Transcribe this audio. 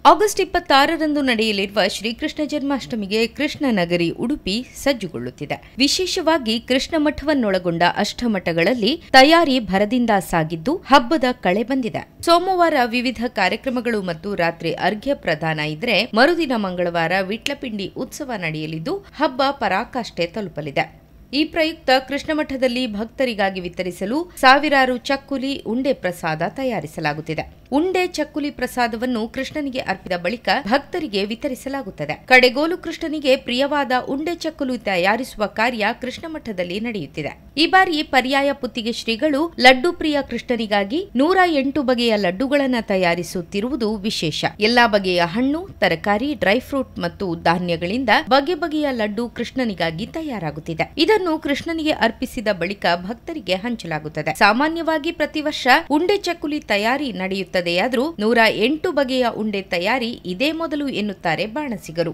August 26ರಂದು ನಡೆಯಲಿರುವ ಶ್ರೀಕೃಷ್ಣ ಜನ್ಮಾಷ್ಟಮಿಗೆ ಕೃಷ್ಣನಗರಿ ಉಡುಪಿ ಸಜ್ಜುಗೊಳ್ಳುತ್ತಿದೆ. ವಿಶೇಷವಾಗಿ ಕೃಷ್ಣ ಮಠವನ್ನೊಳಗೊಂಡ ಅಷ್ಟಮಠಗಳಲ್ಲಿ ತಯಾರಿ ಭರದಿಂದ ಸಾಗಿದ್ದು ಹಬ್ಬದ ಕಳೆ ಬಂದಿದೆ. ಸೋಮವಾರ ವಿವಿಧ ಕಾರ್ಯಕ್ರಮಗಳು ಮತ್ತು ರಾತ್ರಿ ಅರ್ಘ್ಯ ಪ್ರದಾನ ಇದ್ರೆ ಮರುದಿನ ಮಂಗಳವಾರ ವಿಟ್ಲಪಿಂಡಿ ಉತ್ಸವ ನಡೆಯಲಿದ್ದು ಹಬ್ಬ ಪರಾಕಾಷ್ಠೆ ತಲುಪಲಿದೆ. ಈ ಪ್ರಯುಕ್ತ ಕೃಷ್ಣಮಠದಲ್ಲಿ ಭಕ್ತರಿಗಾಗಿ ವಿತರಿಸಲು ಸಾವಿರಾರು ಚಕ್ಕುಲಿ ಉಂಡೆ ಪ್ರಸಾದ ತಯಾರಿಸಲಾಗುತ್ತಿದೆ. ಉಂಡೆ ಚಕ್ಕುಲಿ ಪ್ರಸಾದವನ್ನು ಕೃಷ್ಣನಿಗೆ ಅರ್ಪಿಸಿದ ಬಳಿಕ ಭಕ್ತರಿಗೆ ವಿತರಿಸಲಾಗುತ್ತದೆ. ಕಡೆಗೋಲು ಕೃಷ್ಣನಿಗೆ ಪ್ರಿಯವಾದ ಉಂಡೆ ಚಕ್ಕುಲು ತಯಾರಿಸುವ ಕಾರ್ಯ ಕೃಷ್ಣಮಠದಲ್ಲಿ ನಡೆಯುತ್ತಿದೆ. ಈ ಬಾರಿ ಪರ್ಯಾಯ ಪುತ್ತಿಗೆ ಶ್ರೀಗಳು ಲಡ್ಡು ಪ್ರಿಯ ಕೃಷ್ಣನಿಗಾಗಿ 108 ಬಗೆಯ ಲಡ್ಡುಗಳನ್ನು ತಯಾರಿಸುತ್ತಿರುವುದು ವಿಶೇಷ. ಎಲ್ಲಾ ಬಗೆಯ ಹಣ್ಣು, ತರಕಾರಿ, ಡ್ರೈ ಫ್ರೂಟ್ ಮತ್ತು ಧಾನ್ಯಗಳಿಂದ ಬಗೆ ಬಗೆಯ ಲಡ್ಡು ಕೃಷ್ಣನಿಗಾಗಿ ತಯಾರಾಗುತ್ತಿದೆ. ಇದನ್ನು ಕೃಷ್ಣನಿಗೆ ಅರ್ಪಿಸಿದ ಬಳಿಕ ಭಕ್ತರಿಗೆ ಹಂಚಲಾಗುತ್ತದೆ. ಸಾಮಾನ್ಯವಾಗಿ ಪ್ರತಿ ವರ್ಷ ಉಂಡೆ ಚಕ್ಕುಲಿ ತಯಾರಿ ನಡೆಯುತ್ತದೆಯಾದರೂ 108 ಬಗೆಯ ಉಂಡೆ ತಯಾರಿ ಇದೇ ಮೊದಲು ಎನ್ನುತ್ತಾರೆ ಬಾಣಸಿಗರು.